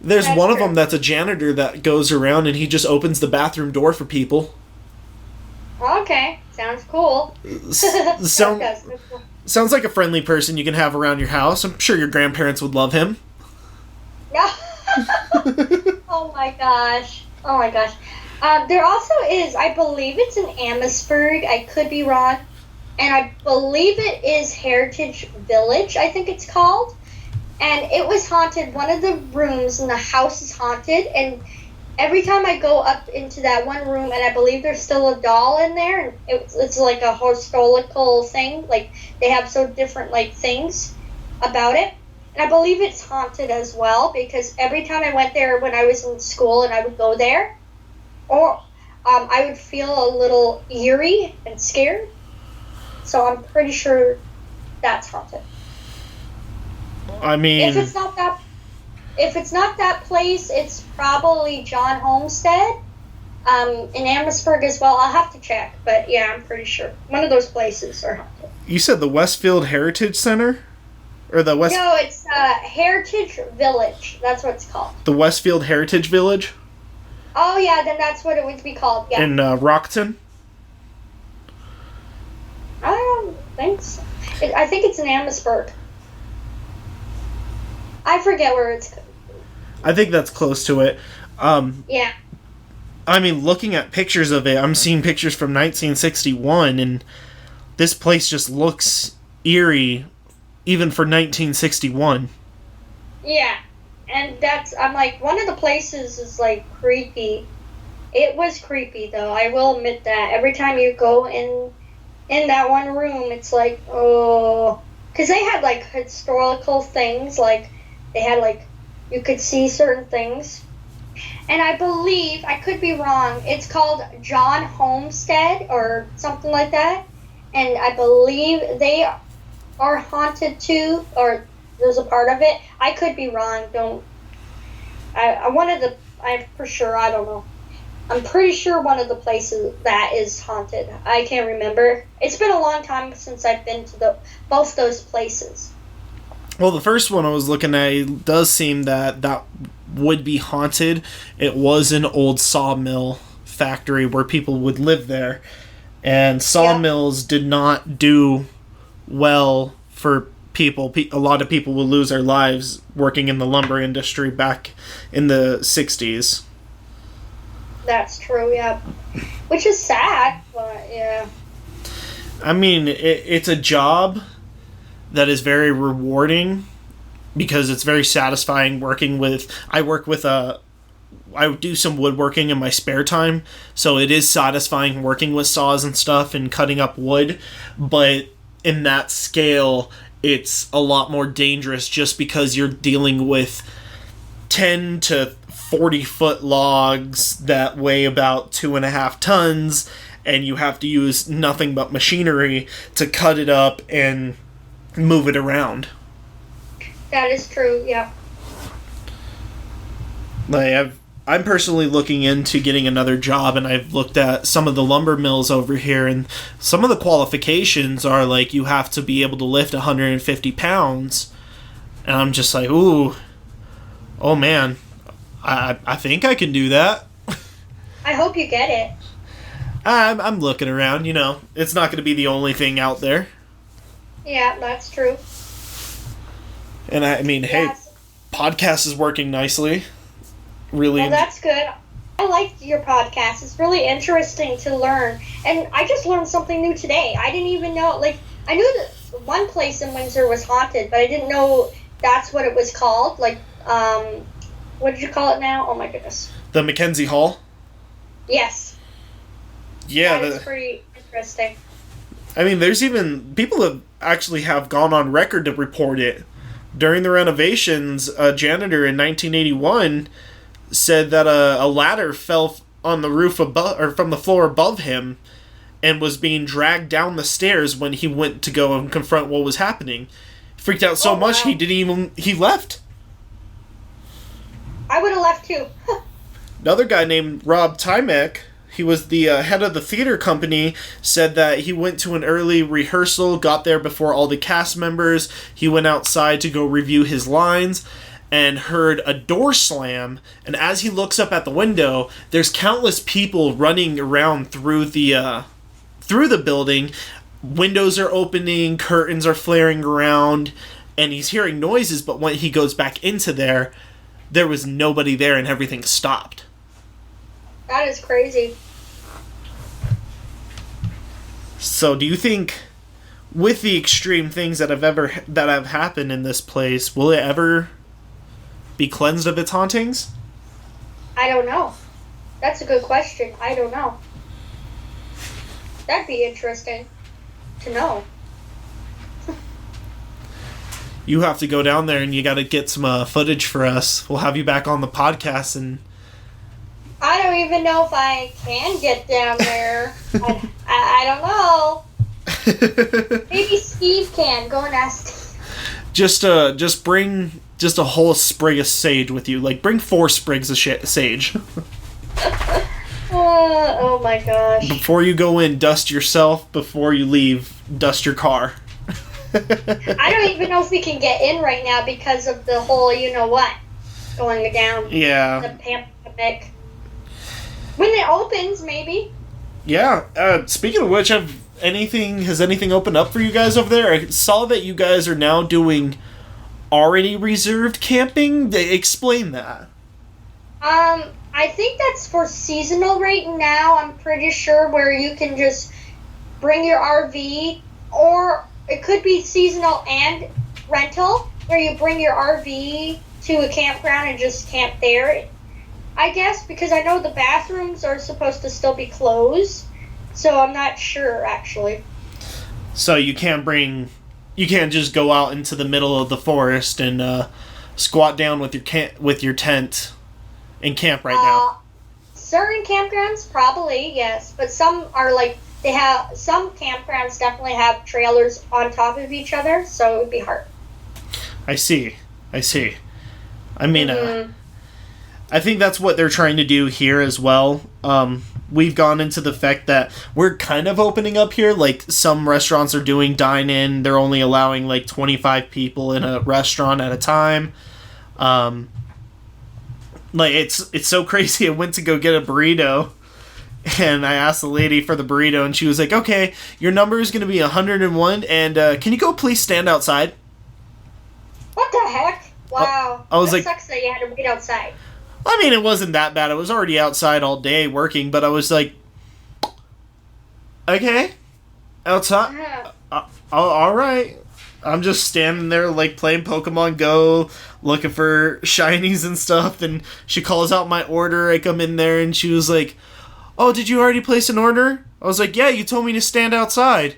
true. of them that's a janitor that goes around and he just opens the bathroom door for people. Okay, sounds cool. Sounds like a friendly person you can have around your house. I'm sure your grandparents would love him. Yeah. Oh my gosh. There also is, I believe it's in Amherstburg, I could be wrong, and I believe it is Heritage Village, I think it's called, and it was haunted. One of the rooms in the house is haunted, and every time I go up into that one room, and I believe there's still a doll in there, and it's like a historical thing, like they have so different like things about it, and I believe it's haunted as well, because every time I went there when I was in school and I would go there, or I would feel a little eerie and scared. So I'm pretty sure that's haunted. I mean, if it's not that place, it's probably John Homestead, in Amherstburg as well. I'll have to check, but yeah, I'm pretty sure one of those places are haunted. You said the Westfield Heritage Center, or the West? No, it's Heritage Village. That's what it's called. The Westfield Heritage Village. Oh yeah, then that's what it would be called. Yeah. In Rockton. I don't think so. I think it's in Amherstburg. I forget where it's. I think that's close to it. Yeah. I mean, looking at pictures of it, I'm seeing pictures from 1961, and this place just looks eerie, even for 1961. Yeah. And I'm like, one of the places is like creepy. It was creepy though, I will admit that. Every time you go in that one room, it's like, oh, because they had like historical things, like they had like, you could see certain things. And I believe, I could be wrong, it's called John Homestead or something like that. And I believe they are haunted too, or there's a part of it. I could be wrong. I'm for sure, I don't know. I'm pretty sure one of the places that is haunted. I can't remember. It's been a long time since I've been to both those places. Well, the first one I was looking at, it does seem that would be haunted. It was an old sawmill factory where people would live there. And sawmills did not do well for people. A lot of people will lose their lives working in the lumber industry back in the 60s. That's true, yeah. Which is sad, but yeah. I mean, it's a job that is very rewarding because it's very satisfying working with... I do some woodworking in my spare time, so it is satisfying working with saws and stuff and cutting up wood, but in that scale, it's a lot more dangerous just because you're dealing with 10 to 40-foot logs that weigh about 2.5 tons, and you have to use nothing but machinery to cut it up and move it around. That is true, yeah. I'm personally looking into getting another job, and I've looked at some of the lumber mills over here, and some of the qualifications are like you have to be able to lift 150 pounds, and I'm just like, ooh, oh man, I think I can do that. I hope you get it. I'm looking around, it's not going to be the only thing out there. Yeah, that's true. And I mean, hey, podcast is working nicely. Really. Well, that's good. I like your podcast. It's really interesting to learn. And I just learned something new today. I didn't even know, I knew that one place in Windsor was haunted, but I didn't know that's what it was called. What did you call it now? Oh my goodness. The Mackenzie Hall? Yes. Yeah. That's pretty interesting. I mean, there's even people that actually have gone on record to report it. During the renovations, a janitor in 1981 said that a ladder fell on the roof above, or from the floor above him, and was being dragged down the stairs when he went to go and confront what was happening. Freaked out so much he left. I would have left too. Another guy named Rob Tymek, he was the head of the theater company, said that he went to an early rehearsal, got there before all the cast members. He went outside to go review his lines and heard a door slam. And as he looks up at the window, there's countless people running around through the building. Windows are opening, curtains are flaring around, and he's hearing noises, but when he goes back into there was nobody there and everything stopped. That is crazy. So do you think, with the extreme things that have happened in this place, will it ever be cleansed of its hauntings? I don't know. That's a good question. I don't know. That'd be interesting to know. You have to go down there and you got to get some footage for us. We'll have you back on the podcast. And I don't even know if I can get down there. I don't know. Maybe Steve can. Go and ask Steve. Just bring a whole sprig of sage with you. Bring 4 sprigs of sage. Oh my gosh. Before you go in, dust yourself. Before you leave, dust your car. I don't even know if we can get in right now because of the whole you-know-what going down. Yeah. The pandemic. When it opens, maybe. Yeah. Speaking of which, has anything opened up for you guys over there? I saw that you guys are now doing already reserved camping. Explain that. I think that's for seasonal right now. I'm pretty sure where you can just bring your RV, or it could be seasonal and rental, where you bring your RV to a campground and just camp there, I guess, because I know the bathrooms are supposed to still be closed, so I'm not sure, actually. So you can't just go out into the middle of the forest and squat down with your tent and camp right now. Certain campgrounds, probably, yes, but some are like, some campgrounds definitely have trailers on top of each other, so it would be hard. I see. I mean, I think that's what they're trying to do here as well. We've gone into the fact that we're kind of opening up here. Like, some restaurants are doing dine-in. They're only allowing, like, 25 people in a restaurant at a time. Like, it's so crazy. I went to go get a burrito, and I asked the lady for the burrito, and she was like, okay, your number is going to be 101, and can you go please stand outside? What the heck? Wow. I was that like, sucks that you had to wait outside. I mean, it wasn't that bad. I was already outside all day working, but I was like, okay, outside. Yeah. All right. I'm just standing there, like, playing Pokemon Go, looking for shinies and stuff, and she calls out my order. I come in there, and she was like, oh, did you already place an order? I was like, yeah, you told me to stand outside.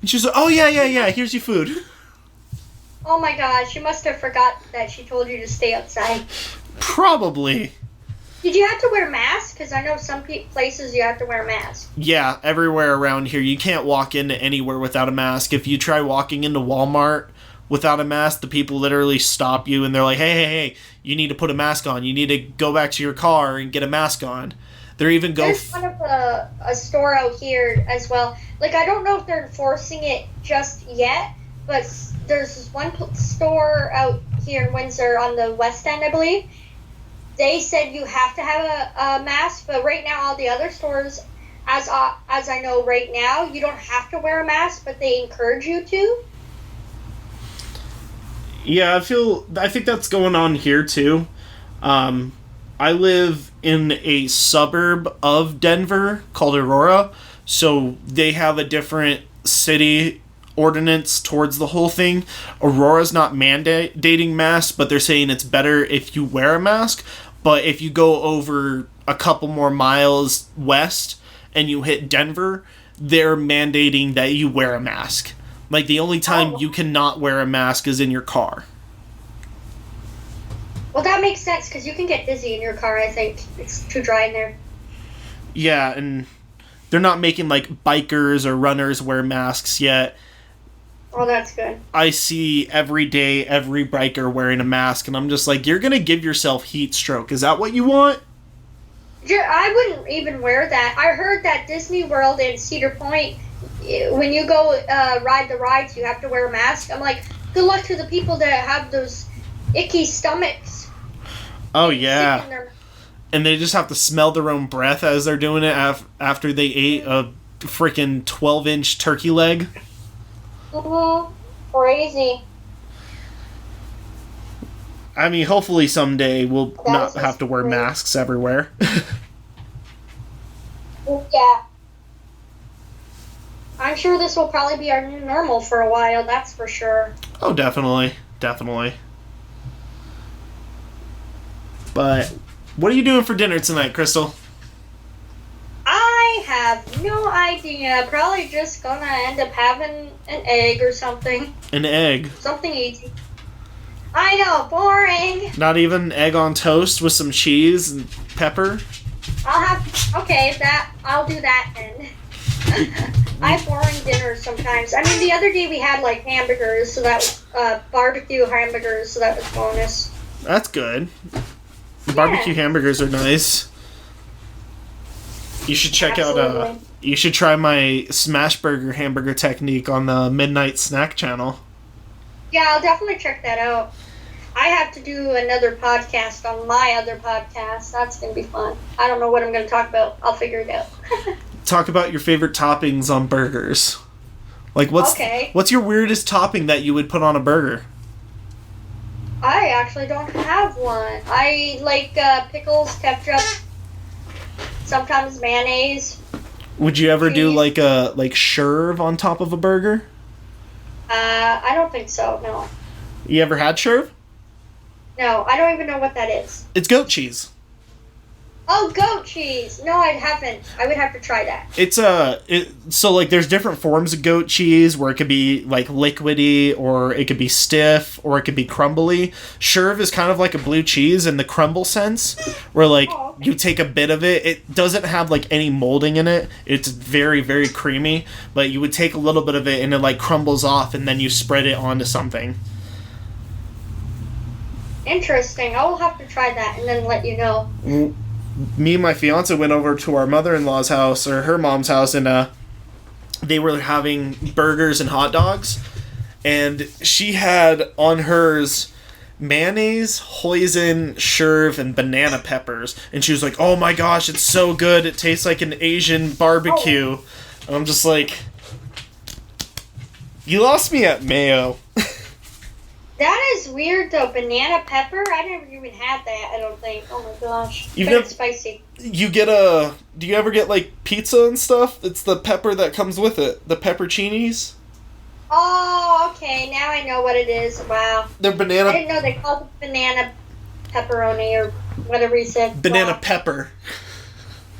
And she was like, oh, yeah, here's your food. Oh my god, she must have forgot that she told you to stay outside. Probably. Did you have to wear a mask? Because I know some places you have to wear a mask. Yeah, everywhere around here. You can't walk into anywhere without a mask. If you try walking into Walmart without a mask, the people literally stop you and they're like, hey, you need to put a mask on. You need to go back to your car and get a mask on. There's one of a store out here as well. Like, I don't know if they're enforcing it just yet, but there's this one store out here in Windsor on the west end, I believe. They said you have to have a mask, but right now all the other stores, as I know right now, you don't have to wear a mask, but they encourage you to. Yeah, I think that's going on here too. I live in a suburb of Denver called Aurora, so they have a different city ordinance towards the whole thing. Aurora's not mandating masks, but they're saying it's better if you wear a mask. But if you go over a couple more miles west and you hit Denver, they're mandating that you wear a mask. Like, the only time you cannot wear a mask is in your car. Well, that makes sense, because you can get dizzy in your car, I think. It's too dry in there. Yeah, and they're not making, like, bikers or runners wear masks yet. Oh, that's good. I see every day every biker wearing a mask, and I'm just like, you're going to give yourself heat stroke. Is that what you want? Yeah, I wouldn't even wear that. I heard that Disney World in Cedar Point, when you go ride the rides, you have to wear a mask. I'm like, good luck to the people that have those icky stomachs. Oh, yeah. And they just have to smell their own breath as they're doing it after they ate a freaking 12-inch turkey leg. Crazy. I mean, hopefully someday we'll not have to wear masks everywhere. Yeah. I'm sure this will probably be our new normal for a while, that's for sure. Oh, definitely. But what are you doing for dinner tonight, Crystal? I have no idea. Probably just gonna end up having an egg or something. An egg? Something easy. I know, boring. Not even egg on toast with some cheese and pepper? I'll do that then. I have boring dinners sometimes. I mean, the other day we had, like, hamburgers, so that was, barbecue hamburgers, so that was bonus. That's good. Barbecue hamburgers are nice. You should check out, you should try my smash burger hamburger technique on the Midnight Snack channel. Yeah, I'll definitely check that out. I have to do another podcast on my other podcast. That's going to be fun. I don't know what I'm going to talk about. I'll figure it out. Talk about your favorite toppings on burgers. Like, what's your weirdest topping that you would put on a burger? I actually don't have one. I like pickles, ketchup, sometimes mayonnaise. Would you ever do like a sherv on top of a burger? I don't think so, no. You ever had sherv? No, I don't even know what that is. It's goat cheese. Oh, goat cheese. No, I haven't. I would have to try that. So like there's different forms of goat cheese where it could be like liquidy, or it could be stiff, or it could be crumbly. Sherv is kind of like a blue cheese in the crumble sense, where like you take a bit of it. It doesn't have like any molding in it. It's very, very creamy, but you would take a little bit of it and it like crumbles off, and then you spread it onto something. Interesting. I will have to try that and then let you know. Me and my fiance went over to our mother-in-law's house, or her mom's house, and they were having burgers and hot dogs, and she had on hers mayonnaise, hoisin, sherv, and banana peppers, and she was like, oh my gosh, it's so good, it tastes like an Asian barbecue. And I'm just like, you lost me at mayo. That is weird, though. Banana pepper? I never even had that, I don't think. Oh my gosh. It's spicy. Do you ever get, like, pizza and stuff? It's the pepper that comes with it. The pepperoncinis. Oh, okay. Now I know what it is. Wow. They're banana... I didn't know they called it banana pepperoni, or whatever you said. Banana pepper.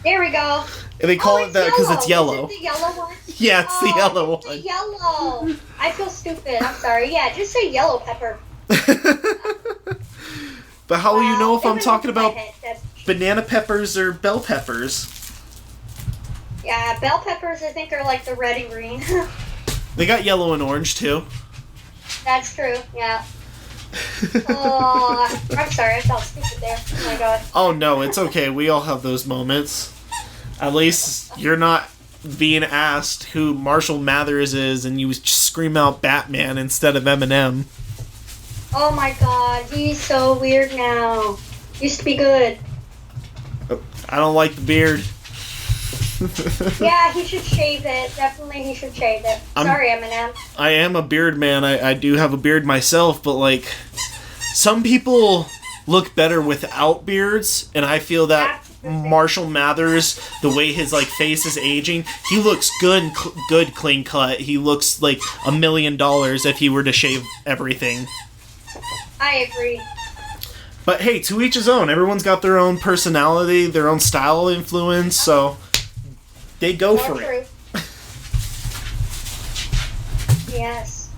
There we go. And they call it that because it's yellow. Is it the yellow one? Yeah, it's the yellow one. The yellow. I feel stupid. I'm sorry. Yeah, just say yellow pepper. But how will you know if I'm talking about banana peppers or bell peppers? Yeah, bell peppers I think are like the red and green. They got yellow and orange too. That's true, yeah. Oh, I'm sorry, I felt stupid there. Oh my god. Oh no, it's okay. We all have those moments. At least you're not being asked who Marshall Mathers is and you scream out Batman instead of Eminem. Oh my god, he's so weird now. Used to be good. I don't like the beard. Yeah, he should shave it. Definitely he should shave it. Sorry, Eminem. I am a beard man. I do have a beard myself, but like, some people look better without beards, and I feel that Marshall Mathers, the way his like face is aging, he looks good clean cut. He looks like $1 million if he were to shave everything. I agree. But hey, to each his own. Everyone's got their own personality, their own style influence, so they go for it. Yes.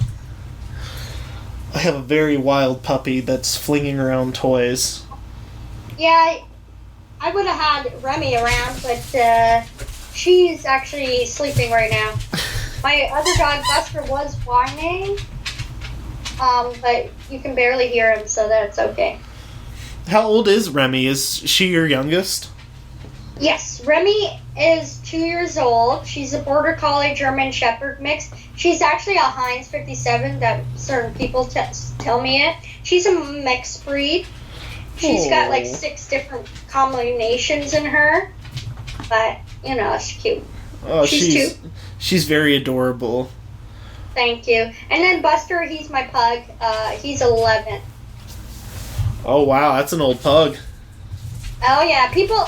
I have a very wild puppy that's flinging around toys. Yeah, I would have had Remy around, but she's actually sleeping right now. My other dog, Buster, was whining, but you can barely hear him, so that's okay. How old is Remy? Is she your youngest? Yes, Remy is 2 years old. She's a Border Collie German Shepherd mix. She's actually a Heinz 57 that certain people tell me it. She's a mixed breed. She's got like 6 different combinations in her. But, you know, she's cute. Oh, she's 2. She's very adorable. Thank you. And then Buster, he's my pug. He's 11. Oh, wow, that's an old pug. Oh, yeah. People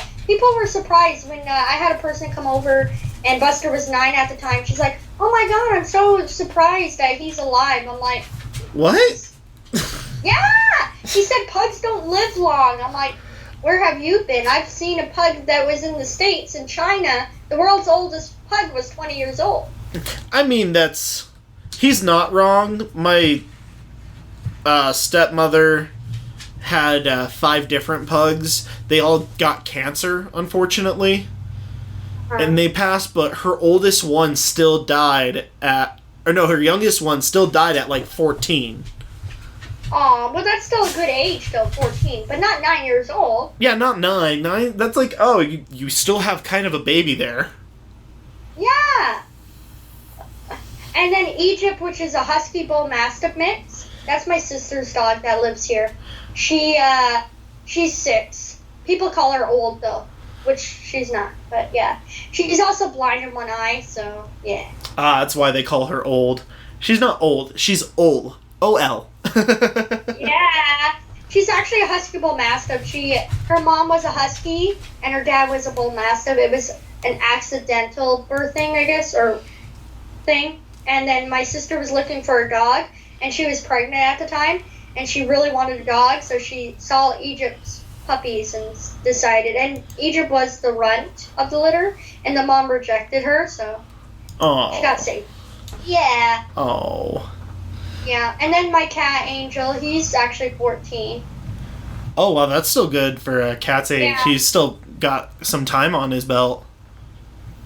were surprised when I had a person come over, and Buster was 9 at the time. She's like, oh my god, I'm so surprised that he's alive. I'm like, what? Yeah! She said pugs don't live long. I'm like, where have you been? I've seen a pug that was in the States, in China. The world's oldest pug was 20 years old. I mean, he's not wrong. My stepmother had 5 different pugs. They all got cancer, unfortunately. And they passed, but her oldest one still died her youngest one still died at like 14. Aw, well that's still a good age though, 14, but not 9 years old. Yeah, not 9. 9, that's like, oh, you still have kind of a baby there. Yeah. And then Egypt, which is a Husky Bull Mastiff mix. That's my sister's dog that lives here. She's 6. People call her old though, which she's not, but yeah. She's also blind in one eye, so yeah. Ah, that's why they call her old. She's not old, she's ol. O-L. Yeah. She's actually a Husky Bull Mastiff. Her mom was a Husky, and her dad was a Bull Mastiff. It was an accidental birthing, I guess, or thing. And then my sister was looking for a dog, and she was pregnant at the time. and she really wanted a dog, so she saw Egypt's puppies and decided. And Egypt was the runt of the litter, and the mom rejected her, so she got saved. Yeah. Oh. Yeah, and then my cat, Angel, he's actually 14. Oh, well, that's still good for a cat's age. Yeah. He's still got some time on his belt.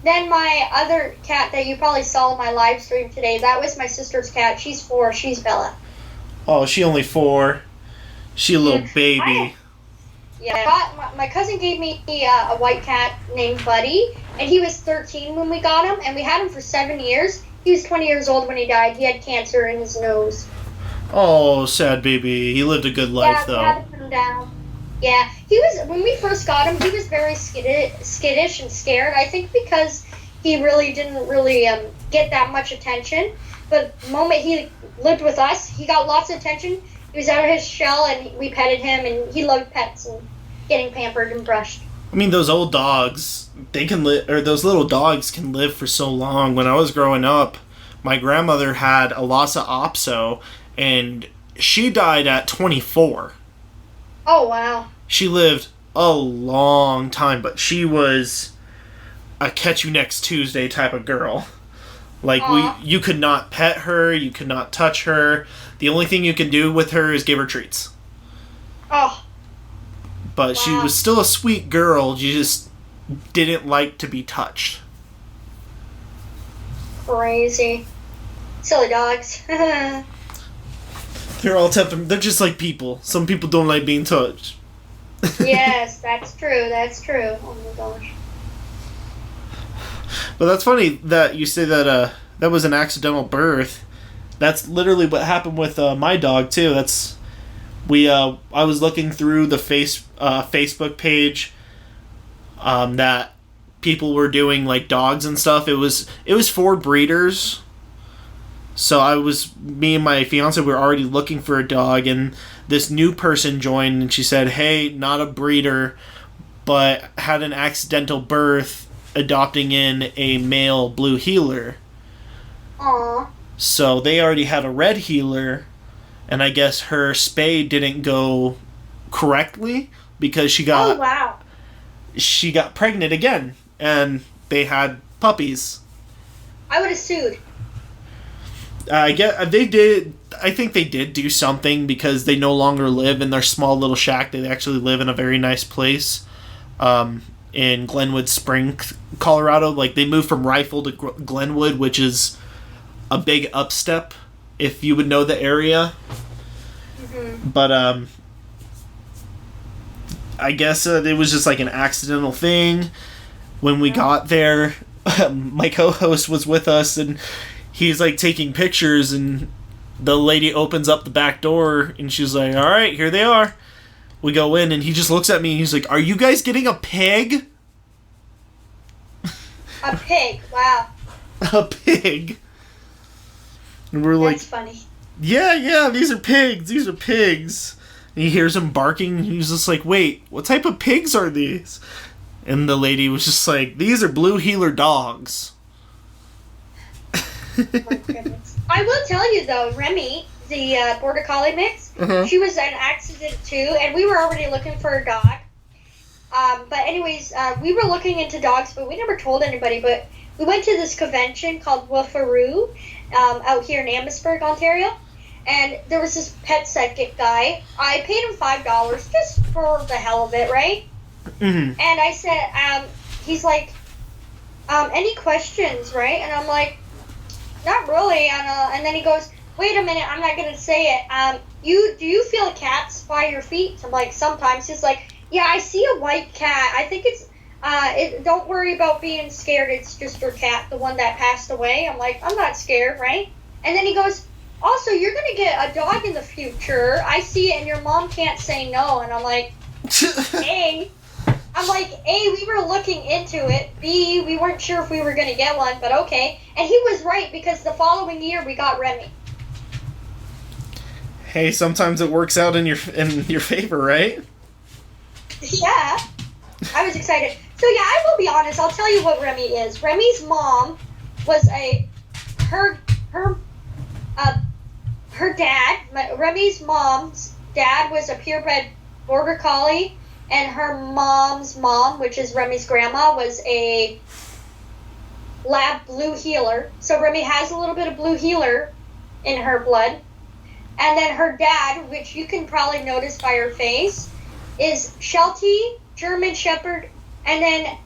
Then my other cat that you probably saw in my live stream today, that was my sister's cat. She's 4. She's Bella. Oh, she only 4. She a little baby. My cousin gave me a white cat named Buddy, and he was 13 when we got him, and we had him for 7 years. He was 20 years old when he died. He had cancer in his nose. Oh, sad baby. He lived a good life, though. Yeah, we had to put him down. Yeah, he was, when we first got him, he was very skittish and scared. I think because he really didn't get that much attention. But the moment he lived with us, he got lots of attention. He was out of his shell, and we petted him, and he loved pets and getting pampered and brushed. I mean, those old dogs, they can live, or those little dogs can live for so long. When I was growing up, my grandmother had a Lhasa Apso, and she died at 24. Oh, wow. She lived a long time, but she was a catch you next Tuesday type of girl. Like, you could not pet her, you could not touch her. The only thing you can do with her is give her treats. Oh. But she was still a sweet girl, you just didn't like to be touched. Crazy. Silly dogs. They're all they're just like people. Some people don't like being touched. Yes, that's true. That's true. Oh my gosh. But that's funny that you say that that was an accidental birth. That's literally what happened with my dog too. I was looking through the Facebook page that people were doing like dogs and stuff. It was for breeders. So me and my fiance were already looking for a dog, and this new person joined, and she said, hey, not a breeder, but had an accidental birth adopting in a male blue heeler. Aww. So they already had a red heeler, and I guess her spay didn't go correctly because she got she got pregnant again, and they had puppies. I would have sued. I think they did do something because they no longer live in their small little shack. They actually live in a very nice place in Glenwood Springs, Colorado. Like, they moved from Rifle to Glenwood, which is a big upstep, if you would know the area. Mm-hmm. But I guess it was just like an accidental thing. When we got there, my co-host was with us, and he's like taking pictures, and the lady opens up the back door, and she's like, all right, here they are. We go in, and he just looks at me, and he's like, are you guys getting a pig? A pig, wow. A pig. And we're like, that's funny. Yeah, these are pigs. And he hears him barking, and he's just like, wait, what type of pigs are these? And the lady was just like, these are blue heeler dogs. Oh my goodness. I will tell you though, Remy, the Border Collie mix, she was an accident too, and we were already looking for a dog. But anyways, we were looking into dogs, but we never told anybody. But we went to this convention called Woofaroo out here in Amherstburg, Ontario, and there was this pet psychic guy. I paid him $5 just for the hell of it, right? Mm-hmm. And I said, he's like, any questions, right? And I'm like, not really. And then he goes, wait a minute, I'm not going to say it. Do you feel cats by your feet? I'm like, sometimes. He's like, yeah, I see a white cat. I think it's, don't worry about being scared. It's just your cat, the one that passed away. I'm like, I'm not scared, right? And then he goes, also, you're going to get a dog in the future. I see it, and your mom can't say no. And I'm like, A, we were looking into it. B, we weren't sure if we were going to get one, but okay. And he was right, because the following year we got Remy. Hey, sometimes it works out in your favor, right? Yeah. I was excited. So yeah, I will be honest. I'll tell you what Remy is. Remy's mom was her dad Remy's mom's dad was a purebred border collie, and her mom's mom, which is Remy's grandma, was a lab blue heeler. So Remy has a little bit of blue heeler in her blood. And then her dad, which you can probably notice by her face, is Sheltie, German Shepherd, and then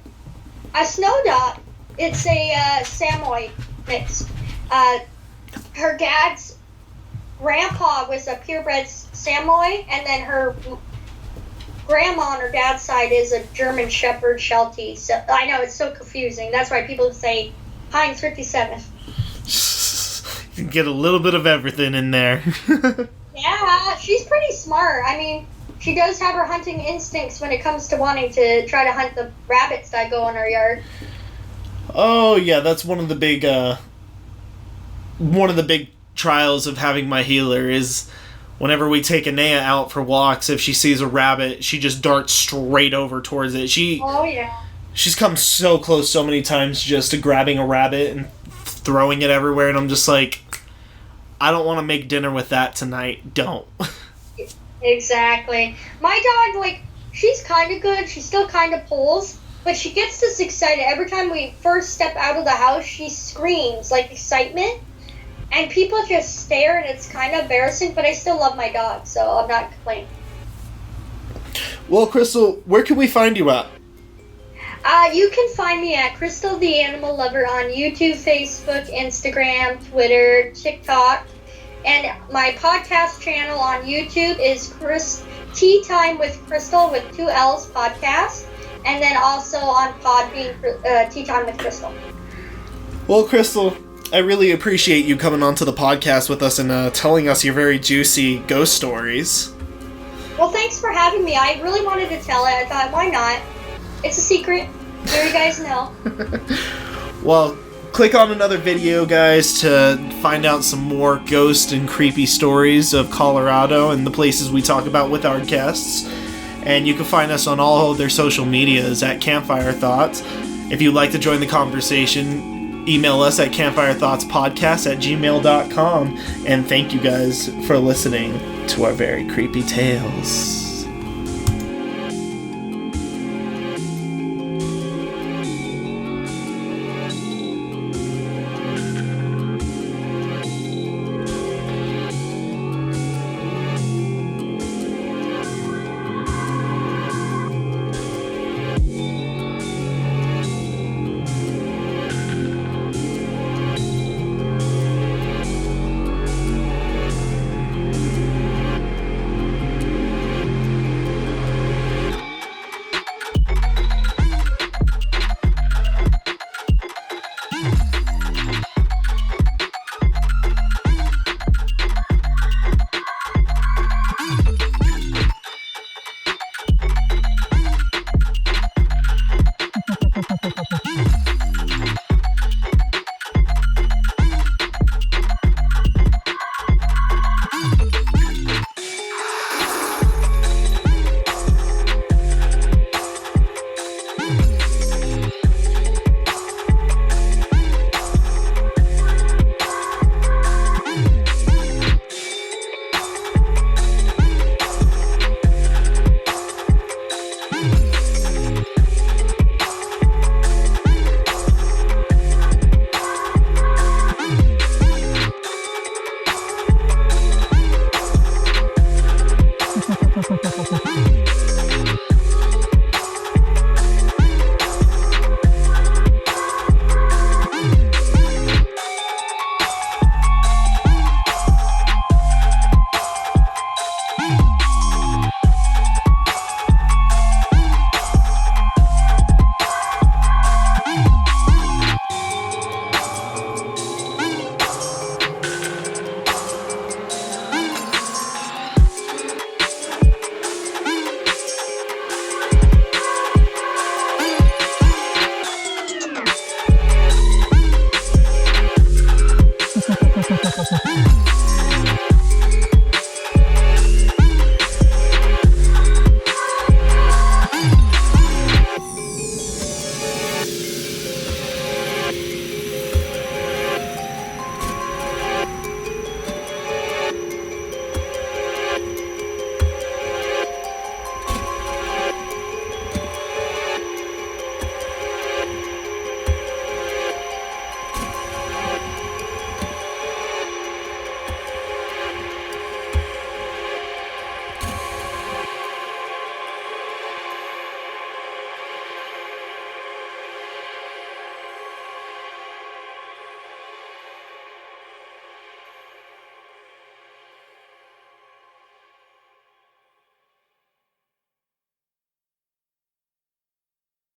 a snow dog. It's a Samoyed mix. Her dad's grandpa was a purebred Samoyed, and then her grandma on her dad's side is a German Shepherd Sheltie. So I know it's so confusing. That's why people say Heinz 57. You can get a little bit of everything in there. Yeah, she's pretty smart. I mean, she does have her hunting instincts when it comes to wanting to try to hunt the rabbits that go in her yard. Oh yeah, that's one of the big trials of having my healer is whenever we take Anea out for walks, if she sees a rabbit, she just darts straight over towards it. Oh yeah. She's come so close so many times just to grabbing a rabbit and throwing it everywhere, and I'm just like, I don't want to make dinner with that tonight. Don't. Exactly. My dog, like, she's kind of good. She still kind of pulls, but she gets this excited. Every time we first step out of the house, she screams, like, excitement. And people just stare, and it's kind of embarrassing, but I still love my dog, so I'm not complaining. Well, Crystal, where can we find you at? You can find me at Crystal the Animal Lover on YouTube, Facebook, Instagram, Twitter, TikTok. And my podcast channel on YouTube is Tea Time with Crystal with 2 L's podcast. And then also on Podbean, Tea Time with Crystal. Well, Crystal, I really appreciate you coming onto the podcast with us and telling us your very juicy ghost stories. Well, thanks for having me. I really wanted to tell it. I thought, why not? It's a secret. So you guys know. Well, click on another video, guys, to find out some more ghost and creepy stories of Colorado and the places we talk about with our guests. And you can find us on all of their social medias at Campfire Thoughts. If you'd like to join the conversation, email us at campfirethoughtspodcast@gmail.com. And thank you guys for listening to our very creepy tales. Thank you.